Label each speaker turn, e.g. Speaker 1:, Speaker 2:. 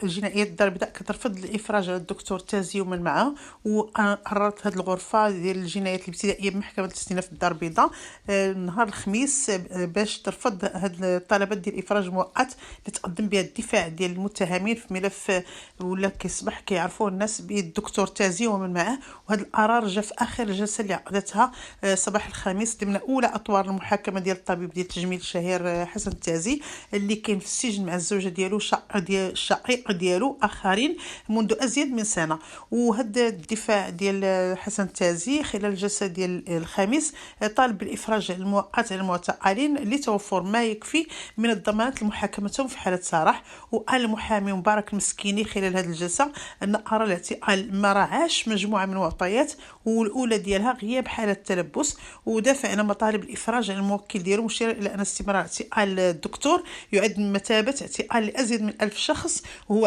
Speaker 1: الجنائية الدار البيضاء كترفض الإفراج على الدكتور تازي ومن معه، وقررت هذه الغرفة ديال الجنايات الابتدائية بمحكمة الاستئناف الدار البيضاء نهار الخميس باش ترفض هاد الطلبات ديال الإفراج المؤقت اللي تقدم بها الدفاع ديال المتهمين في ملف ولا كيصبح كيعرفوه الناس بالدكتور تازي ومن معه. وهذا القرار جاء في آخر جلسة اللي عقدتها صباح الخميس ضمن أولى أطوار المحاكمة ديال الطبيب ديال التجميل الشهير حسن التازي اللي كاين في السجن مع الزوجة ديالو الشقيق ديالو آخرين منذ أزيد من سنة. وهذا الدفاع ديال حسن التازي خلال الجلسة ديال الخميس طالب بالإفراج المؤقت على المعتقلين لتوفر ما يكفي من الضمانات لمحاكمتهم في حالة سراح. وقال المحامي مبارك المسكيني خلال هذه الجلسة أن قرار الاعتقال ما راعاش مجموعة من المعطيات، والأولى ديالها غياب حالة تلبس، ودافع عن مطالب الإفراج عن الموكل ديالو، مشيرا إلى أن استمرار اعتقال الدكتور يعد من مثابة اعتقال لأزيد من 1000 شخص، وهو